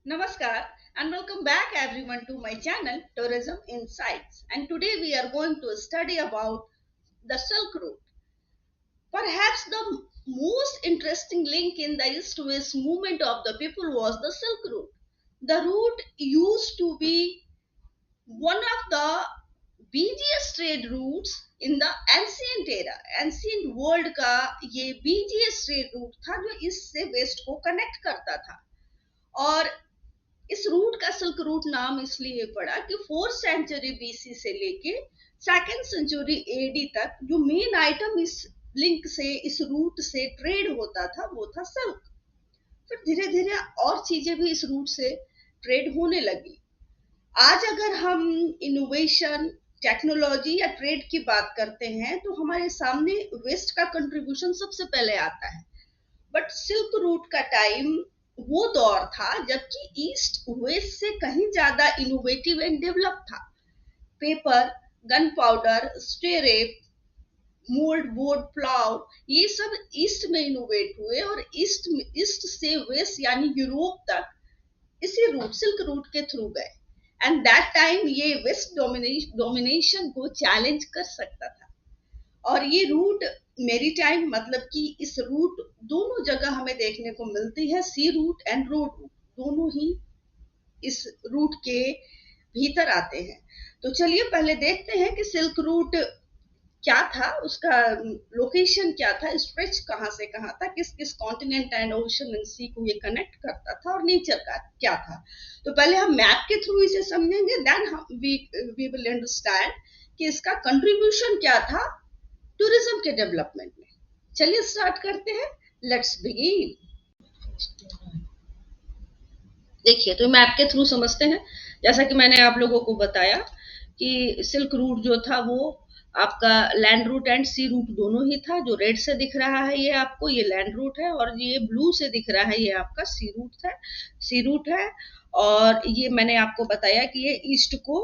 Namaskar and welcome back everyone to my channel Tourism Insights, and today we are going to study about the Silk Route. Perhaps the most interesting link in the East-West movement of the people was the Silk Route. The route used to be one of the busiest trade routes in the ancient era. Ancient world का ये busiest trade route था जो east से waste को connect करता था। और इस रूट का सिल्क रूट नाम इसलिए पड़ा कि 4th सेंचुरी बीसी से लेके 2nd सेंचुरी एडी तक जो मेन आइटम इस लिंक से इस रूट से ट्रेड होता था वो था सिल्क। फिर धीरे धीरे और चीजें भी इस रूट से ट्रेड होने लगी। आज अगर हम इनोवेशन टेक्नोलॉजी या ट्रेड की बात करते हैं तो हमारे सामने वेस्ट का कंट्रीब्यूशन सबसे पहले आता है। बट सिल्क रूट का टाइम वो दौर था जबकि ईस्ट वेस्ट से कहीं ज्यादा इनोवेटिव एंड डेवलप था। Paper, gunpowder, stirrup, mouldboard, plough, ये सब ईस्ट में इनोवेट हुए और ईस्ट से वेस्ट यानी यूरोप तक इसी रूट सिल्क रूट के थ्रू गए। एंड दैट टाइम ये वेस्ट डोमिनेशन को चैलेंज कर सकता था। और ये रूट मेरीटाइम मतलब कि इस रूट दोनों जगह हमें देखने को मिलती है। सी रूट एंड रोड रूट दोनों ही इस रूट के भीतर आते हैं। तो चलिए पहले देखते हैं कि सिल्क रूट क्या था, उसका लोकेशन क्या था, स्ट्रेच कहाँ से कहाँ था, किस किस कॉन्टिनेंट एंड ओशन एंड सी को ये कनेक्ट करता था और नेचर का क्या था। तो पहले हम मैप के थ्रू इसे समझेंगे, देन वी विल अंडरस्टैंड कि इसका कंट्रीब्यूशन क्या था टूरिज्म के डेवलपमेंट में। चलिए स्टार्ट करते हैं, लेट्स बिगिन। देखिए तो मैप के थ्रू समझते हैं। जैसा कि मैंने आप लोगों को बताया कि सिल्क रूट जो था वो आपका land route and sea route दोनों ही था। जो रेड से दिख रहा है ये आपको ये लैंड रूट है और ये ब्लू से दिख रहा है ये आपका सी रूट है। और ये मैंने आपको बताया कि ये ईस्ट को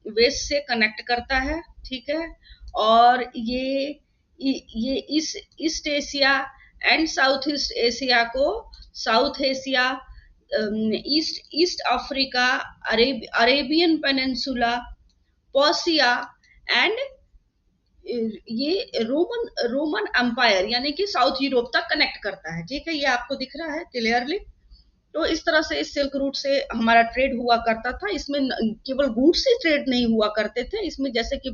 वेस्ट से कनेक्ट करता है, ठीक है। और ये East Asia and South East Asia को South Asia, East East Africa, Arabian Peninsula, Persia and ये रोमन रोमन एम्पायर यानी कि साउथ यूरोप तक कनेक्ट करता है, ठीक है। ये आपको दिख रहा है क्लियरली। तो इस तरह से इस सिल्क रूट से हमारा ट्रेड हुआ करता था। इसमें केवल गुड्स ही ट्रेड नहीं हुआ करते थे, इसमें जैसे कि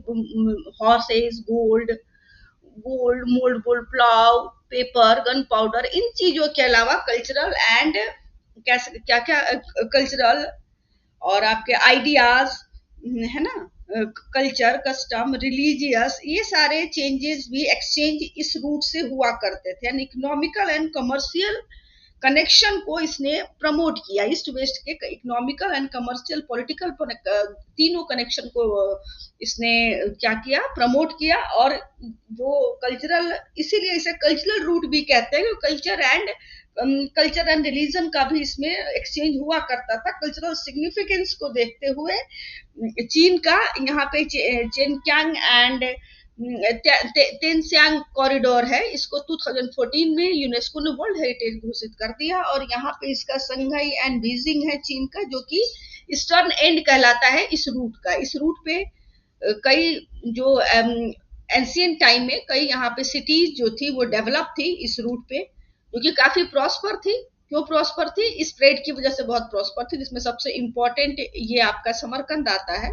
horses, gold, mouldboard, plough, paper, gunpowder, इन चीजों के अलावा कल्चरल एंड क्या क्या कल्चरल और आपके आइडियाज है ना, कल्चर, कस्टम, रिलीजियस, ये सारे चेंजेस भी एक्सचेंज इस रूट से हुआ करते थे। इकोनॉमिकल एंड कमर्शियल कनेक्शन को इसने प्रमोट किया। ईस्ट वेस्ट के इकोनॉमिकल एंड कमर्शियल पॉलिटिकल तीनों कनेक्शन को इसने क्या किया, प्रमोट किया। और जो कल्चरल, इसीलिए इसे कल्चरल रूट भी कहते हैं, कल्चर एंड रिलीजन का भी इसमें एक्सचेंज हुआ करता था। कल्चरल सिग्निफिकेंस को देखते हुए चीन का यहाँ पे चेनक्यांग एंड तेनसियांग कॉरिडोर है, इसको 2014 में यूनेस्को ने वर्ल्ड हेरिटेज घोषित कर दिया। और यहाँ पे इसका संघाई एंड बीजिंग है चीन का, जो कि ईस्टर्न एंड कहलाता है इस रूट का। इस रूट पे कई जो एंशियंट टाइम में कई यहाँ पे सिटीज जो थी वो डेवलप थी इस रूट पे, जो कि काफी प्रॉस्पर थी। क्यों प्रॉस्पर थी? इस ट्रेड की वजह से बहुत प्रॉस्पर थी, जिसमें सबसे इंपॉर्टेंट ये आपका समरकंद आता है।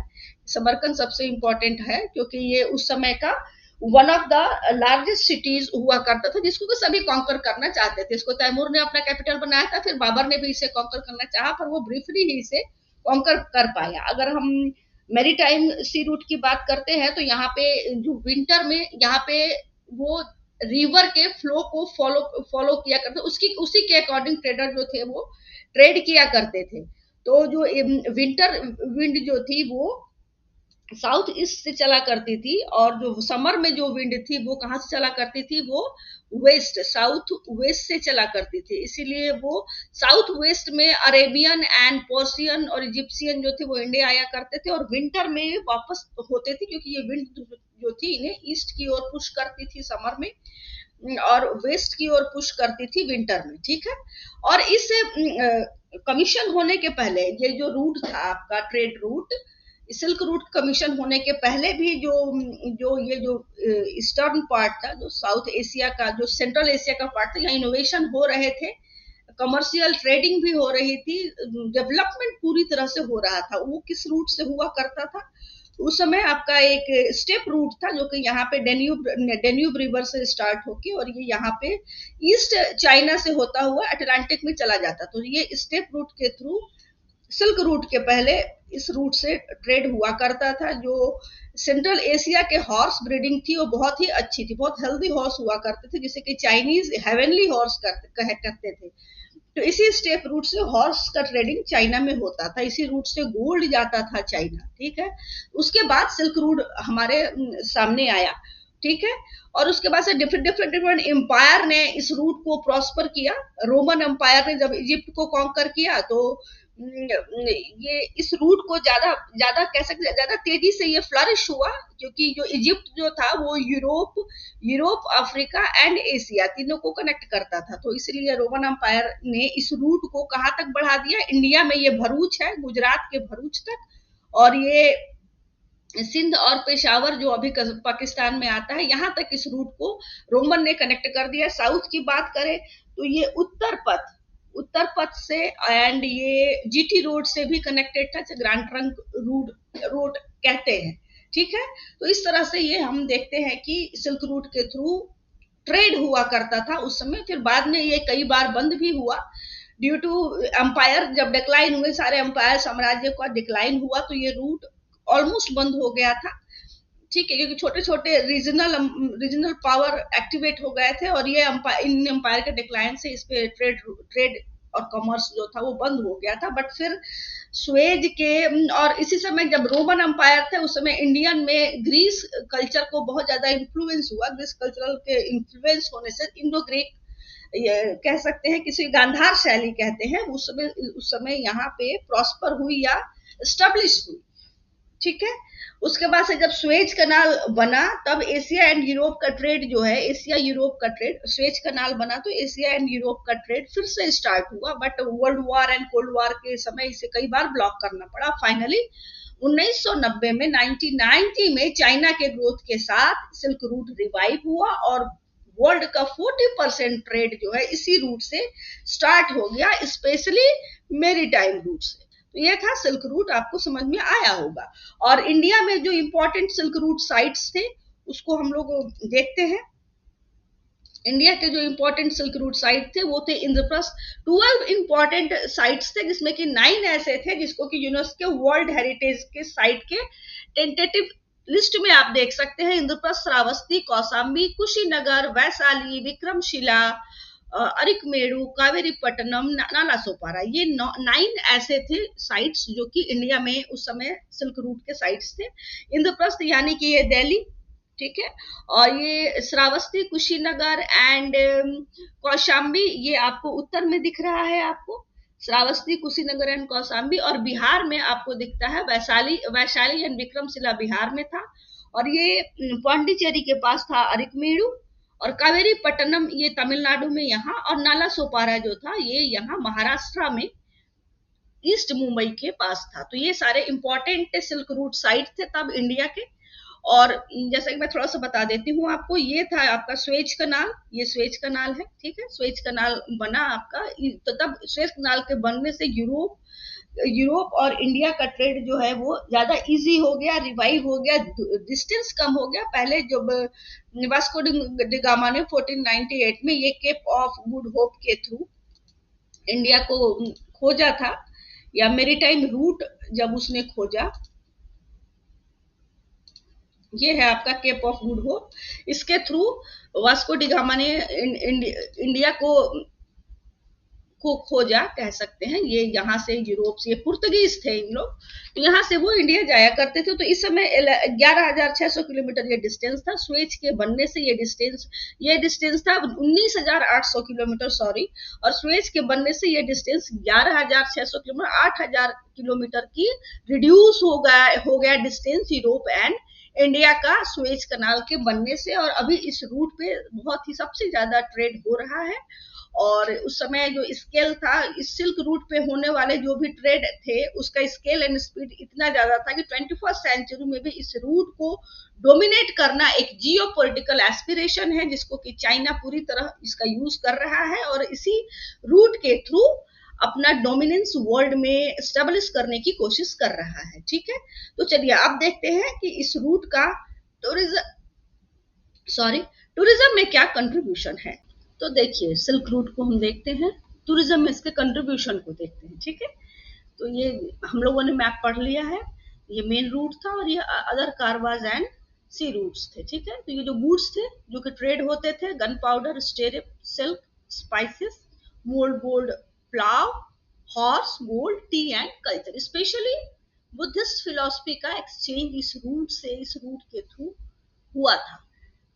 समरकंद सबसे इंपॉर्टेंट है क्योंकि ये उस समय का one of the largest cities हुआ करता था, जिसको कि सभी कॉन्कर करना चाहते थे। इसको तैमूर ने अपना कैपिटल बनाया था, फिर बाबर ने भी इसे कॉन्कर करना चाहा, पर वो ब्रीफली ही इसे कॉन्कर कर पाया। अगर हम मेरीटाइम सी रूट की बात करते हैं तो यहाँ पे जो विंटर में यहाँ पे वो रिवर के फ्लो को फॉलो किया करते, उसी के अकॉर्डिंग ट्रेडर जो थे वो ट्रेड किया करते थे। तो जो विंटर विंड जो थी वो साउथ ईस्ट से चला करती थी, और जो समर में जो विंड थी वो कहाँ से चला करती थी, वो वेस्ट साउथ वेस्ट से चला करती थी। इसीलिए वो साउथ वेस्ट में अरेबियन एंड पर्सियन और इजिप्शियन जो थे वो इंडिया आया करते थे और विंटर में वापस होते थे, क्योंकि ये विंड जो थी इन्हें ईस्ट की ओर पुश करती थी समर में और वेस्ट की ओर पुश करती थी विंटर में, ठीक है। और इस कमीशन होने के पहले ये जो रूट था आपका trade route, silk root commission होने के पहले भी जो जो ये जो ईस्टर्न पार्ट था, जो साउथ एशिया का, जो सेंट्रल एशिया का पार्ट था, यहाँ इनोवेशन हो रहे थे, कमर्शियल ट्रेडिंग भी हो रही थी, डेवलपमेंट पूरी तरह से हो रहा था। वो किस रूट से हुआ करता था? उस समय आपका एक स्टेप रूट था जो कि यहाँ पे डेन्यूब रिवर से स्टार्ट होके और ये यहाँ पे ईस्ट चाइना से होता हुआ अटलांटिक में चला जाता। तो ये स्टेप रूट के थ्रू, सिल्क रूट के पहले इस रूट से ट्रेड हुआ करता था। जो सेंट्रल एशिया के हॉर्स ब्रीडिंग थी वो बहुत ही अच्छी थी, बहुत हेल्दी हॉर्स हुआ करते थे, जिसे कि चाइनीज हेवनली हॉर्स करते थे। तो इसी स्टेप रूट से हॉर्स का ट्रेडिंग चाइना में होता था, इसी रूट से गोल्ड जाता था चाइना, ठीक है। उसके बाद सिल्क रूट हमारे सामने आया, ठीक है। और उसके बाद से डिफरेंट डिफरेंट डिफरेंट एम्पायर ने इस रूट को प्रॉस्पर किया। रोमन एम्पायर ने जब इजिप्ट को कॉन्कर किया तो ये इस रूट को ज्यादा ज्यादा कह सकते, ज्यादा तेजी से ये फ्लरिश हुआ, क्योंकि जो इजिप्ट जो था वो यूरोप अफ्रीका एंड एशिया तीनों को कनेक्ट करता था। तो इसलिए रोमन एम्पायर ने इस रूट को कहाँ तक बढ़ा दिया? इंडिया में ये भरूच है, गुजरात के भरूच तक, और ये सिंध और पेशावर जो अभी पाकिस्तान में आता है, यहाँ तक इस रूट को रोमन ने कनेक्ट कर दिया। साउथ की बात करें तो ये उत्तर पथ से एंड ये जीटी रोड से भी कनेक्टेड था, ग्रैंड ट्रंक रोड कहते हैं, ठीक है। तो इस तरह से ये हम देखते हैं कि सिल्क रूट के थ्रू ट्रेड हुआ करता था उस समय। फिर बाद में ये कई बार बंद भी हुआ ड्यू टू एम्पायर, जब डिक्लाइन हुए सारे एम्पायर साम्राज्य का डिक्लाइन हुआ तो ये रूट ऑलमोस्ट बंद हो गया था, ठीक है, क्योंकि छोटे छोटे रीजनल पावर एक्टिवेट हो गए थे और ये इन एम्पायर के डिक्लाइन से इस पे ट्रेड और कॉमर्स जो था वो बंद हो गया था। बट फिर स्वेज के और इसी समय जब रोमन एम्पायर थे उस समय इंडियन में ग्रीस कल्चर को बहुत ज्यादा इन्फ्लुएंस हुआ। ग्रीस कल्चरल के इन्फ्लुएंस होने से इंडो ग्रीक कह सकते हैं, किसी गांधार शैली कहते हैं, उस समय यहाँ पे प्रॉस्पर हुई या स्टेब्लिश हुई, ठीक है। उसके बाद से जब स्वेज कनाल बना तब एशिया एंड यूरोप का ट्रेड जो है, एशिया यूरोप का ट्रेड, स्वेज कनाल बना तो एशिया एंड यूरोप का ट्रेड फिर से स्टार्ट हुआ। But world war and cold war के समय इसे कई बार ब्लॉक करना पड़ा। फाइनली 1990 में 1990 में चाइना के ग्रोथ के साथ सिल्क रूट रिवाइव हुआ और वर्ल्ड का 40% ट्रेड जो है इसी रूट से स्टार्ट हो गया, स्पेशली मेरीटाइम रूट से। तो ये था सिल्क रूट, आपको समझ में आया होगा। और इंडिया में जो इंपॉर्टेंट सिल्क रूट साइट्स थे उसको हम लोग देखते हैं। इंडिया के जो इंपॉर्टेंट सिल्क रूट साइट थे वो थे इंद्रप्रस्थ। 12 इंपॉर्टेंट साइट्स थे, जिसमें कि 9 ऐसे थे जिसको कि यूनेस्को वर्ल्ड हेरिटेज के साइट के टेंटेटिव लिस्ट में आप देख सकते हैं। इंद्रप्रस्थ, श्रावस्ती, कौशाम्बी, कुशीनगर, वैशाली, विक्रमशिला, अरिकमेरु, कावेरीपट्टनम, नालासोपारा, ये 9 ऐसे थे साइट्स जो कि इंडिया में उस समय सिल्क रूट के साइट्स थे। इंद्रप्रस्थ यानी कि ये दिल्ली, ठीक है, और ये श्रावस्ती, कुशीनगर एंड कौशाम्बी ये आपको उत्तर में दिख रहा है, आपको श्रावस्ती, कुशीनगर एंड कौशाम्बी। और बिहार में आपको दिखता है वैशाली एंड विक्रमशिला बिहार में था, और ये पांडिचेरी के पास था अरिकमेरु, और कावेरी पट्टनम ये तमिलनाडु में यहाँ, और नाला सोपारा जो था ये यहाँ महाराष्ट्र में ईस्ट मुंबई के पास था। तो ये सारे इंपॉर्टेंट सिल्क रूट साइट थे तब इंडिया के। और जैसा कि मैं थोड़ा सा बता देती हूँ आपको, ये था आपका स्वेज कनाल, ये स्वेज कनाल है, ठीक है। स्वेज कनाल बना आपका, तो तब स्वेज कनाल के बनने से यूरोप और इंडिया का ट्रेड जो है वो ज्यादा इजी हो गया, रिवाइव हो गया, डिस्टेंस कम हो गया। पहले जब वास्को डी गामा ने 1498 में ये केप ऑफ गुड होप के थ्रू इंडिया को खोजा था, या मेरीटाइम रूट जब उसने खोजा, ये है आपका केप ऑफ गुड होप, इसके थ्रू वास्को डी गामा ने इंडिया को खोजा कह सकते हैं। ये यहाँ से यूरोप से, ये पुर्तगीज थे इन लोग, तो यहाँ से वो इंडिया जाया करते थे। तो इस समय 11,600 किलोमीटर ये डिस्टेंस था। स्वेज के बनने से ये डिस्टेंस था 19,800 किलोमीटर, सॉरी, और स्वेज के बनने से ये डिस्टेंस 11,600 किलोमीटर, 8,000 किलोमीटर की रिड्यूस हो गया डिस्टेंस यूरोप एंड इंडिया का स्वेज कनाल के बनने से। और अभी इस रूट पे बहुत ही सबसे ज्यादा ट्रेड हो रहा है। और उस समय जो स्केल था इस सिल्क रूट पे होने वाले जो भी ट्रेड थे उसका स्केल एंड स्पीड इतना ज्यादा था कि 21st सेंचुरी में भी इस रूट को डोमिनेट करना एक जियो पॉलिटिकल एस्पिरेशन है जिसको कि चाइना पूरी तरह इसका यूज कर रहा है और इसी रूट के थ्रू अपना डोमिनेंस वर्ल्ड में स्टेब्लिश करने की कोशिश कर रहा है। ठीक है, तो चलिए आप देखते हैं कि इस रूट का टूरिज्म में क्या कंट्रीब्यूशन है। तो देखिए सिल्क रूट को हम देखते हैं, टूरिज्म में इसके कंट्रीब्यूशन को देखते हैं। ठीक है, तो ये हम लोगों ने मैप पढ़ लिया है, ये मेन रूट था और ये अदर कारवाज एंड सी रूट्स थे। ठीक है, तो ये जो गुड्स थे जो कि ट्रेड होते थे, gunpowder, stirrup, silk, spices, mouldboard, plough, horse, gold, tea and culture. Specially Buddhist philosophy का एक्सचेंज इस रूट के थ्रू हुआ था।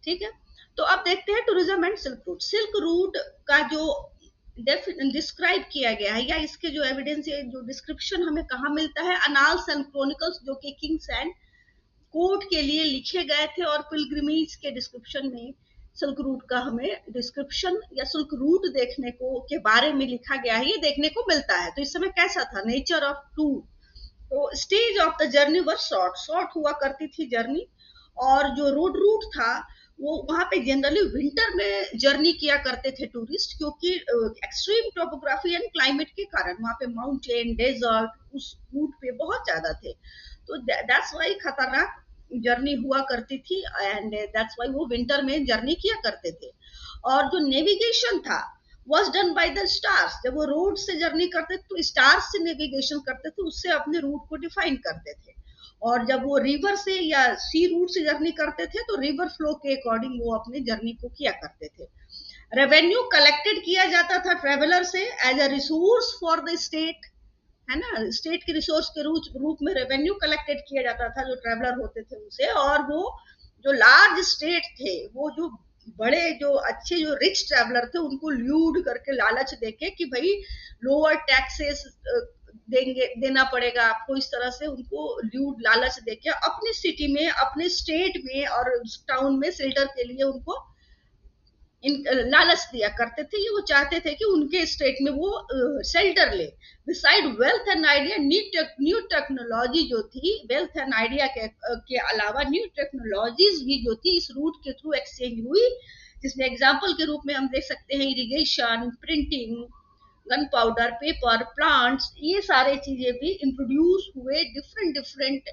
ठीक है, तो अब देखते हैं tourism and silk route. Silk route का जो डिस्क्राइब किया गया है या इसके जो एविडेंस है, जो डिस्क्रिप्शन हमें कहाँ मिलता है, अनाल्स एंड क्रोनिकल्स जो कि किंग्स एंड कोर्ट के लिए लिखे गए थे और पिलग्रिमेज के डिस्क्रिप्शन में सिल्क रूट का हमें डिस्क्रिप्शन या सिल्क रूट देखने को के बारे में लिखा गया है, ये देखने को मिलता है। तो इस समय कैसा था नेचर ऑफ टूर, तो stage of the journey were short हुआ करती थी जर्नी, और जो रोड रूट था वो वहां पे जनरली विंटर में जर्नी किया करते थे टूरिस्ट, क्योंकि एक्सट्रीम टोपोग्राफी एंड क्लाइमेट के कारण वहां पे माउंटेन डेजर्ट उस रूट पे बहुत ज्यादा थे, तो दैट्स वाई खतरनाक जर्नी हुआ करती थी एंड दैट्स वाई वो विंटर में जर्नी किया करते थे। और जो नेविगेशन था was done by the stars, जब वो रोड से जर्नी करते थे तो स्टार्स से नेविगेशन करते थे, उससे अपने रूट को डिफाइन करते थे। और जब वो रिवर से या सी रूट से जर्नी करते थे तो रिवर फ्लो के अकॉर्डिंग वो अपनी जर्नी को किया करते थे। रेवेन्यू कलेक्टेड किया जाता था ट्रेवलर से as a resource for the state, है ना, स्टेट के रिसोर्स के रूप में रेवेन्यू कलेक्टेड किया जाता था जो ट्रेवलर होते थे उनसे। और वो जो लार्ज स्टेट थे, वो जो बड़े जो अच्छे जो रिच ट्रेवलर थे उनको ल्यूड करके लालच देके कि भाई लोअर टैक्सेस देना पड़ेगा आपको, इस तरह से उनको ल्यूड लालच देके अपनी सिटी में, अपने स्टेट में और टाउन में शेल्टर के लिए उनको लालच दिया करते थे। ये वो चाहते थे कि उनके स्टेट में वो शेल्टर ले। Beside wealth and idea, new technology जो थी, वेल्थ एंड आइडिया के अलावा न्यू टेक्नोलॉजीज भी जो थी इस रूट के थ्रू एक्सचेंज हुई, जिसमें एग्जाम्पल के रूप में हम देख सकते हैं irrigation, printing, gun powder, paper, plants, ये सारे चीजें भी इंट्रोड्यूस हुए डिफरेंट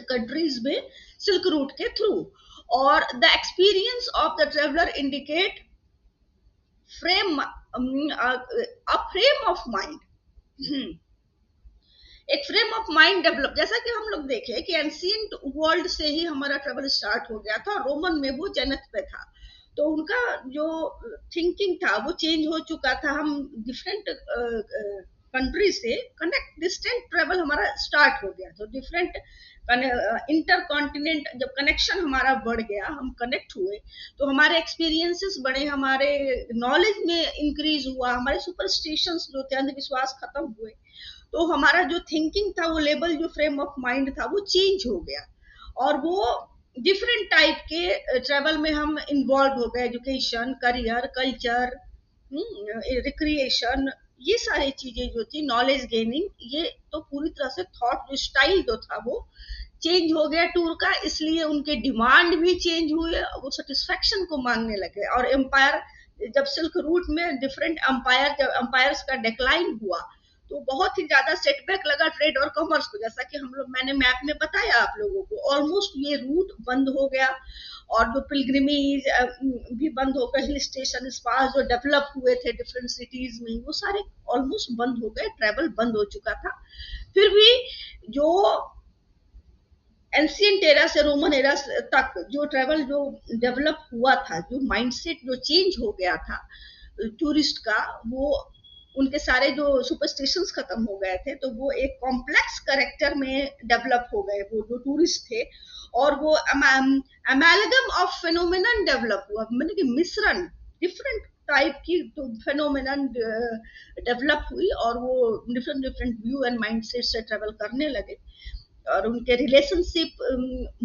कंट्रीज में सिल्क रूट के थ्रू। और the experience of the traveller indicate a frame of mind, एक फ्रेम ऑफ माइंड डेवलप, जैसा कि हम लोग देखे कि एंशिएंट वर्ल्ड से ही हमारा ट्रेवल स्टार्ट हो गया था, रोमन में वो जेनेथ पे था, तो उनका जो थिंकिंग था वो चेंज हो चुका था। हम डिफरेंट कंट्री से कनेक्ट, डिस्टेंट ट्रेवल हमारा स्टार्ट हो गया, तो डिफरेंट इंटर कॉन्टिनेंट जब कनेक्शन हमारा बढ़ गया, हम कनेक्ट हुए, तो हमारे एक्सपीरियंसेस बढ़े, हमारे नॉलेज में इंक्रीज हुआ, हमारे सुपरस्टिशंस जो थे, अंधविश्वास खत्म हुए, तो हमारा जो थिंकिंग था, वो लेवल, जो फ्रेम ऑफ माइंड था वो चेंज हो गया। और वो डिफरेंट टाइप के ट्रेवल में हम इन्वॉल्व हो गए, एजुकेशन, करियर, कल्चर, रिक्रिएशन, ये सारी चीजें जो थी, नॉलेज गेनिंग, ये तो पूरी तरह से थॉट जो स्टाइल जो था वो चेंज हो गया टूर का, इसलिए उनके डिमांड भी चेंज हुए, वो सेटिस्फेक्शन को मांगने लगे। और एम्पायर, जब सिल्क रूट में डिफरेंट एम्पायर्स का डिक्लाइन हुआ तो बहुत ही ज्यादा सेटबैक लगा ट्रेड और कॉमर्स को, जैसा कि हम लोग, मैंने मैप में बताया आप लोगों को, ऑलमोस्ट ये रूट बंद हो गया। और जो पिलग्रिमेज भी बंद हो गए, हिल स्टेशन स्पास जो डेवलप हुए थे डिफरेंट सिटीज में, वो सारे ऑलमोस्ट बंद हो गए, ट्रेवल बंद हो चुका था। फिर भी जो एंशिएंट एरा से रोमन एरा तक जो ट्रेवल जो डेवलप हुआ था, जो माइंडसेट जो चेंज हो गया था टूरिस्ट का, वो उनके सारे जो सुपरस्टिशंस खत्म हो गए थे, तो वो एक कॉम्प्लेक्स करेक्टर में डेवलप हो गए वो जो टूरिस्ट थे। और वो अमेलगम ऑफ फेनोमेनन डेवलप हुआ, मतलब कि मिश्रण, डिफरेंट टाइप की तो फेनोमेनन डेवलप हुई, और वो डिफरेंट व्यू एंड माइंडसेट से ट्रेवल करने लगे। और उनके रिलेशनशिप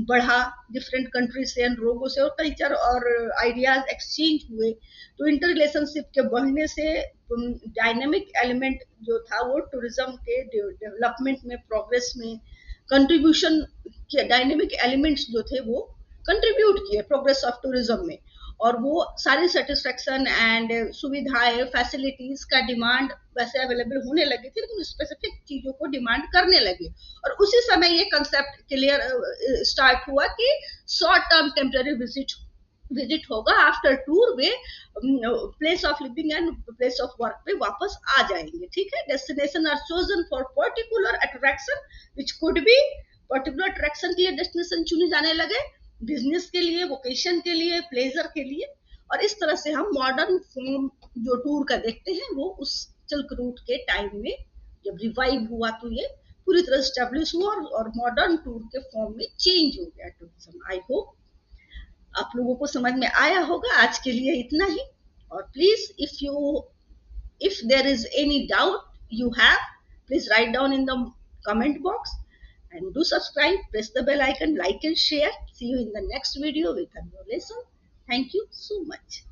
बढ़ा डिफरेंट कंट्री से एंड लोगों से, और कल्चर और आइडियाज एक्सचेंज हुए। तो इंटर रिलेशनशिप के बढ़ने से डायनेमिक एलिमेंट जो था वो टूरिज्म के डेवलपमेंट में, प्रोग्रेस में कंट्रीब्यूशन किया। डायनेमिक एलिमेंट्स जो थे वो कंट्रीब्यूट किए प्रोग्रेस ऑफ टूरिज्म में, और वो सारी सेटिस्फेक्शन एंड सुविधाएं फैसिलिटीज का डिमांड वैसे अवेलेबल होने लगी थी, लेकिन स्पेसिफिक चीजों को डिमांड करने लगे। और उसी समय ये कंसेप्ट क्लियर स्टार्ट हुआ कि शॉर्ट टर्म टेम्पररी विजिट होगा, आफ्टर टूर वे place of living and place of work पे वापस आ जाएंगे। ठीक है, destination are chosen for particular attraction which could be, particular attraction के लिए डेस्टिनेशन चुने जाने लगे, बिजनेस के लिए, वोकेशन के लिए, प्लेजर के लिए। और इस तरह से हम मॉडर्न फॉर्म जो टूर का देखते हैं वो उस सिल्क रूट के टाइम में जब रिवाइव हुआ तो ये पूरी तरह स्टेब्लिश हुआ और मॉडर्न टूर के फॉर्म में चेंज हो गया टूरिज्म। आई होप आप लोगों को समझ में आया होगा। आज के लिए इतना ही। और please if there is any doubt you have, please write down in the comment box, and do subscribe, press the bell icon, like and share. See you in the next video with a new lesson. Thank you so much.